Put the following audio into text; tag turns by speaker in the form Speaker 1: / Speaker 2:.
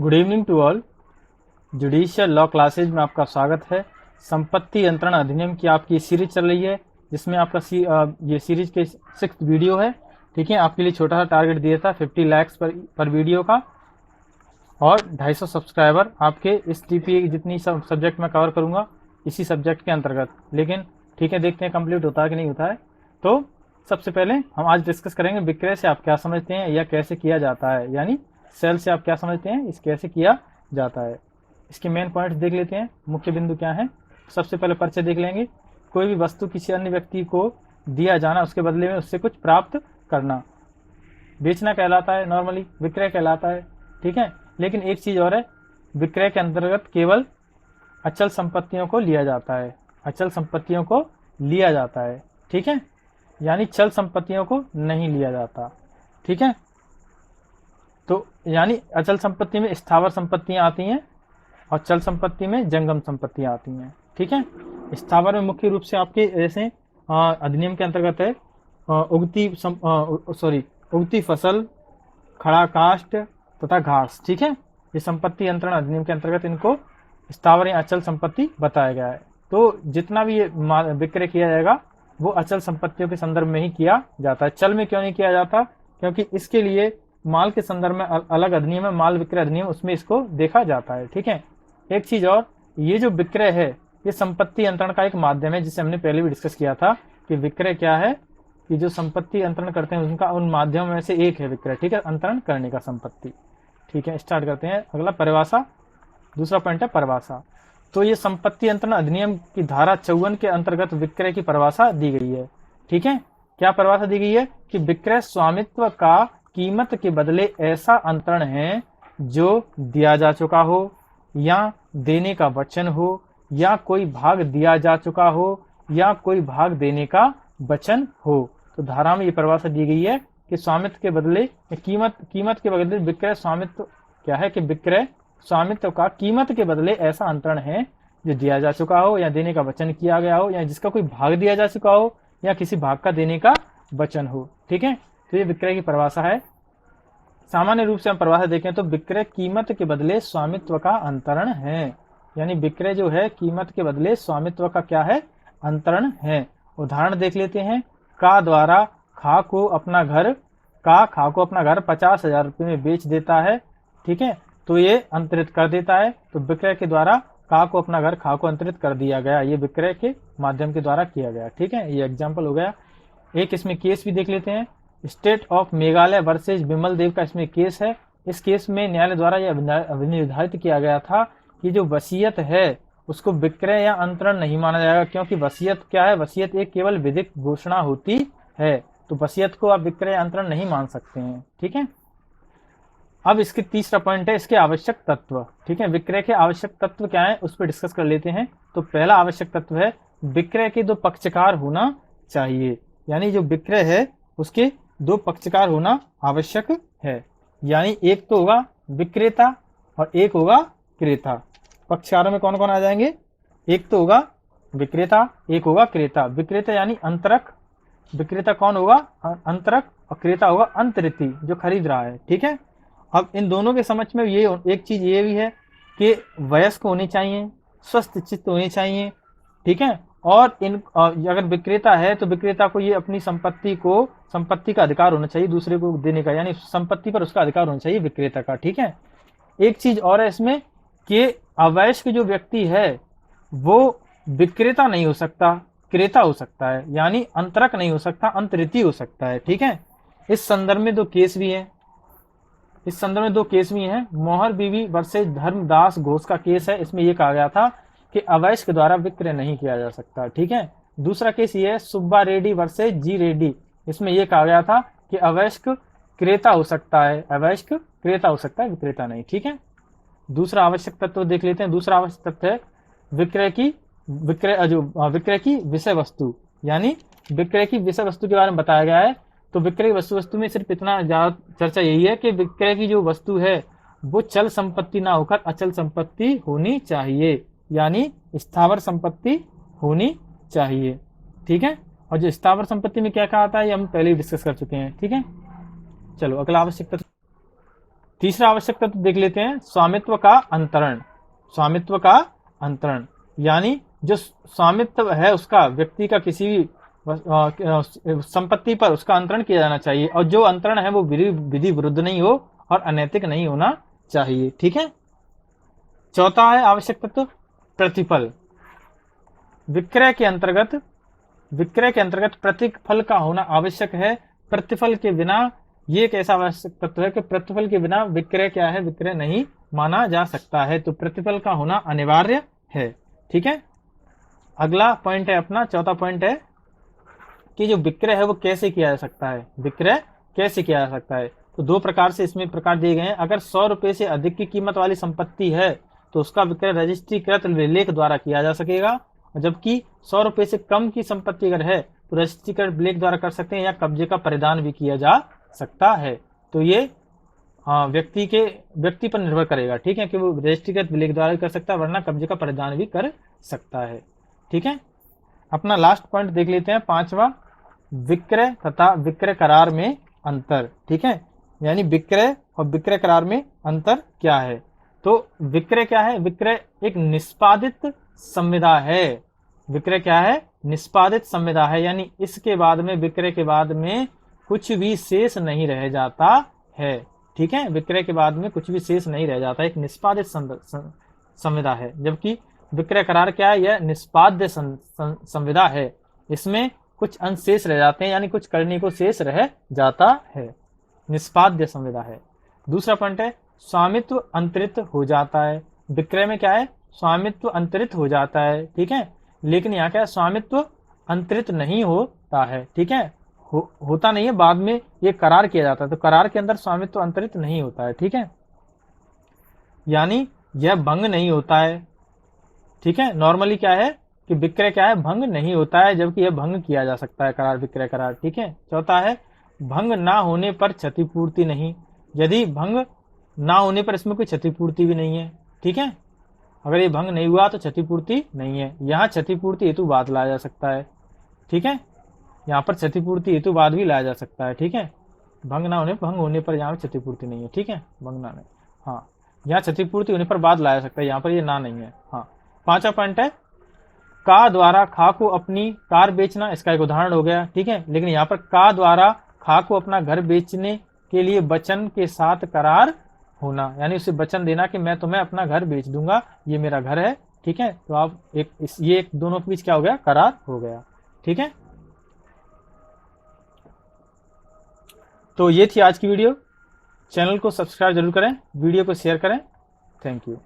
Speaker 1: Good evening to all. Judicial law classes में आपका स्वागत है। संपत्ति अंतरण अधिनियम की आपकी सीरीज चल रही है, जिसमें आपका ये सीरीज के 6th वीडियो है। ठीक है, आपके लिए छोटा सा टारगेट दिया था 50 लाख पर वीडियो का और 250 सब्सक्राइबर आपके इस टीपीए जितनी सब सब्जेक्ट में कवर करूंगा इसी सब्जेक्ट के अंतर्गत। लेकिन ठीक है, देखते हैं कंप्लीट होता है कि नहीं होता है। तो सबसे पहले हम आज डिस्कस करेंगे विक्रय से आप क्या समझते हैं या कैसे किया जाता है, यानी सेल से आप क्या समझते हैं, इस कैसे किया जाता है। इसके मेन पॉइंट्स देख लेते हैं, मुख्य बिंदु क्या है। सबसे पहले परिचय देख लेंगे। कोई भी वस्तु किसी अन्य व्यक्ति को दिया जाना, उसके बदले में उससे कुछ प्राप्त करना, बेचना कहलाता है, नॉर्मली विक्रय कहलाता है। ठीक है, लेकिन एक चीज और है, विक्रय के अंतर्गत केवल अचल संपत्तियों को लिया जाता है, अचल संपत्तियों को लिया जाता है। ठीक है, यानी चल संपत्तियों को नहीं लिया जाता। ठीक है, तो यानी अचल संपत्ति में स्थावर संपत्तियां आती हैं और चल संपत्ति में जंगम संपत्तियां आती हैं। ठीक है, स्थावर में मुख्य रूप से आपके जैसे अधिनियम के अंतर्गत है उगती फसल, खड़ा काष्ठ तथा घास। ठीक है, ये संपत्ति अंतरण अधिनियम के अंतर्गत इनको स्थावर या अचल संपत्ति बताया गया है। तो जितना भी ये विक्रय किया जाएगा वो अचल संपत्तियों के संदर्भ में ही किया जाता है। चल में क्यों नहीं किया जाता? क्योंकि इसके लिए माल के संदर्भ में अलग अधिनियम है, माल विक्रय अधिनियम, उसमें इसको देखा जाता है। ठीक है, एक चीज और, ये जो विक्रय है ये संपत्ति अंतरण का एक माध्यम है, जिसे हमने पहले भी डिस्कस किया था कि विक्रय क्या है, कि जो संपत्ति अंतरण करते हैं उनका उन माध्यमों में से एक है विक्रय। ठीक है, अंतरण करने का संपत्ति। ठीक है, स्टार्ट करते हैं। अगला परिभाषा, दूसरा पॉइंट है परिभाषा। तो ये संपत्ति अंतरण अधिनियम की धारा 54 के अंतर्गत विक्रय की परिभाषा दी गई है। ठीक है, क्या परिभाषा दी गई है कि विक्रय स्वामित्व का कीमत के बदले ऐसा अंतरण है जो दिया जा चुका हो या देने का वचन हो या कोई भाग दिया जा चुका हो या कोई भाग देने का वचन हो। तो धारा में ये परिभाषा दी गई है कि स्वामित्व के बदले कीमत के बदले विक्रय स्वामित्व क्या है, कि विक्रय स्वामित्व का कीमत के बदले ऐसा अंतरण है जो दिया जा चुका हो या देने का वचन किया गया हो या जिसका कोई भाग दिया जा चुका हो या किसी भाग का देने का वचन हो। ठीक है, तो ये विक्रय की परिभाषा है। सामान्य रूप से हम परिभाषा देखें तो विक्रय कीमत के बदले स्वामित्व का अंतरण है, यानी विक्रय जो है कीमत के बदले स्वामित्व का क्या है, अंतरण है। उदाहरण देख लेते हैं। का द्वारा खा को अपना घर 50,000 रुपये में बेच देता है। ठीक है, तो ये अंतरित कर देता है। तो विक्रय के द्वारा का को अपना घर खा को अंतरित कर दिया गया, ये विक्रय के माध्यम के द्वारा किया गया। ठीक है, ये एग्जाम्पल हो गया। एक इसमें केस भी देख लेते हैं। स्टेट ऑफ मेघालय वर्सेज विमल देव का इसमें केस है। इस केस में न्यायालय द्वारा यह निर्धारित किया गया था कि जो वसीयत है उसको विक्रय या अंतरण नहीं माना जाएगा, क्योंकि वसीयत क्या है, वसीयत एक केवल विधिक घोषणा होती है। तो वसीयत को आप विक्रय अंतरण नहीं मान सकते हैं। ठीक है, अब इसके तीसरा पॉइंट है इसके आवश्यक तत्व। ठीक है, विक्रय के आवश्यक तत्व क्या है उस पर डिस्कस कर लेते हैं। तो पहला आवश्यक तत्व है विक्रय के दो पक्षकार होना चाहिए, यानी जो विक्रय है उसके दो पक्षकार होना आवश्यक है। यानी एक तो होगा विक्रेता और एक होगा क्रेता। पक्षकारों में कौन कौन आ जाएंगे? एक तो होगा विक्रेता, एक होगा क्रेता। विक्रेता यानी अंतरक, विक्रेता कौन होगा, अंतरक, और क्रेता होगा अंतरिती जो खरीद रहा है। ठीक है, अब इन दोनों के समझ में ये एक चीज ये भी है कि वयस्क होने चाहिए, स्वस्थ चित्त होने चाहिए। ठीक है, और अगर विक्रेता है तो विक्रेता को ये अपनी संपत्ति का अधिकार होना चाहिए दूसरे को देने का, यानी संपत्ति पर उसका अधिकार होना चाहिए विक्रेता का। ठीक है, एक चीज और है इसमें कि अवयस्क जो व्यक्ति है वो विक्रेता नहीं हो सकता, क्रेता हो सकता है, यानी अंतरक नहीं हो सकता, अंतरिती हो सकता है। ठीक है, इस संदर्भ में दो केस भी हैं। मोहर बीवी वर्सेस धर्मदास घोष का केस है। इसमें यह कहा गया था कि अवयस्क द्वारा विक्रय नहीं किया जा सकता। ठीक है, दूसरा केस ये है सुब्बा रेड्डी वर्सेस जी रेड्डी। इसमें यह कहा गया था कि अवयस्क क्रेता हो सकता है, अवयस्क क्रेता हो सकता है, विक्रेता नहीं। ठीक है, दूसरा आवश्यक तत्व देख लेते हैं। दूसरा आवश्यक तत्व है विक्रय की विषय वस्तु, यानी विक्रय की विषय वस्तु के बारे में बताया गया है। तो विक्रय की वस्तु में सिर्फ इतना ज्यादा चर्चा यही है कि विक्रय की जो वस्तु है वो चल संपत्ति ना होकर अचल संपत्ति होनी चाहिए, यानी स्थावर संपत्ति होनी चाहिए। ठीक है, और जो स्थावर संपत्ति में क्या कहा था ये हम पहले ही डिस्कस कर चुके हैं। ठीक है, चलो अगला आवश्यक तत्व। तीसरा आवश्यक तत्व देख लेते हैं, स्वामित्व का अंतरण। स्वामित्व का अंतरण यानी जो स्वामित्व है उसका, व्यक्ति का किसी भी संपत्ति पर उसका अंतरण किया जाना चाहिए, और जो अंतरण है वो विधि विरुद्ध नहीं हो और अनैतिक नहीं होना चाहिए। ठीक है। चौथा है आवश्यक तत्व प्रतिफल। विक्रय के अंतर्गत प्रतिफल का होना आवश्यक है। प्रतिफल के बिना, ये एक ऐसा आवश्यक तत्व है कि प्रतिफल के बिना विक्रय क्या है, विक्रय नहीं माना जा सकता है। तो प्रतिफल का होना अनिवार्य है। ठीक है। अगला पॉइंट है अपना, चौथा पॉइंट है कि जो विक्रय है वो कैसे किया जा सकता है। विक्रय कैसे किया जा सकता है, तो दो प्रकार से इसमें प्रकार दिए गए हैं। अगर 100 रुपए से अधिक की कीमत वाली संपत्ति है तो उसका विक्रय रजिस्ट्रीकृत लेख द्वारा किया जा सकेगा, जबकि 100 रुपए से कम की संपत्ति अगर है तो रजिस्ट्रीकृत लेख द्वारा कर सकते हैं, या कब्जे का परिधान भी किया जा सकता है। तो ये व्यक्ति पर निर्भर करेगा। ठीक है, कि वो रजिस्ट्रीकृत लेख द्वारा भी कर सकता है, वरना कब्जे का परिधान भी कर सकता है। ठीक है। अपना लास्ट पॉइंट देख लेते हैं, पांचवा, विक्रय तथा विक्रय करार में अंतर। ठीक है, यानी विक्रय और विक्रय करार में अंतर क्या है। तो विक्रय क्या है, विक्रय एक निष्पादित संविदा है। विक्रय क्या है, निष्पादित संविदा है, यानी इसके बाद में, विक्रय के बाद में कुछ भी शेष नहीं रह जाता है। ठीक है, विक्रय के बाद में कुछ भी शेष नहीं रह जाता, एक निष्पादित संविदा है। जबकि विक्रय करार क्या है, यह निष्पाद्य संविदा है, इसमें कुछ अंश शेष रह जाते हैं, यानी कुछ करने को शेष रह जाता है, निष्पाद्य संविदा है। दूसरा पॉइंट है, स्वामित्व अंतरित हो जाता है। विक्रय में क्या है, स्वामित्व अंतरित हो जाता है। ठीक है, लेकिन यहाँ क्या है, स्वामित्व अंतरित नहीं होता है। ठीक है, होता नहीं है, बाद में ये करार किया जाता है, तो करार के अंदर स्वामित्व अंतरित नहीं होता है। ठीक है, यानी यह भंग नहीं होता है। ठीक है, नॉर्मली क्या है कि विक्रय क्या है, भंग नहीं होता है, जबकि यह भंग किया जा सकता है, करार, विक्रय करार। ठीक है। चौथा है, भंग ना होने पर क्षतिपूर्ति नहीं। यदि भंग ना होने पर इसमें कोई क्षतिपूर्ति भी नहीं है। ठीक है, अगर ये भंग नहीं हुआ तो क्षतिपूर्ति नहीं है। यहाँ क्षतिपूर्ति हेतु वाद लाया जा सकता है। ठीक है, यहाँ पर क्षतिपूर्ति हेतु वाद भी लाया जा सकता है। ठीक है, भंग होने पर यहाँ पर क्षतिपूर्ति नहीं है। ठीक है, भंग ना नहीं, हाँ, यहाँ क्षतिपूर्ति होने पर वाद लाया जा सकता है, यहाँ पर ये ना नहीं है। हाँ, पांचवा पॉइंट है, का द्वारा खा को अपनी कार बेचना, इसका एक उदाहरण हो गया। ठीक है, लेकिन यहाँ पर का द्वारा खा को अपना घर बेचने के लिए वचन के साथ करार होना, यानी उसे वचन देना कि मैं तुम्हें अपना घर बेच दूंगा, ये मेरा घर है। ठीक है, तो आप ये दोनों के बीच क्या हो गया, करार हो गया। ठीक है, तो ये थी आज की वीडियो। चैनल को सब्सक्राइब जरूर करें, वीडियो को शेयर करें। Thank you.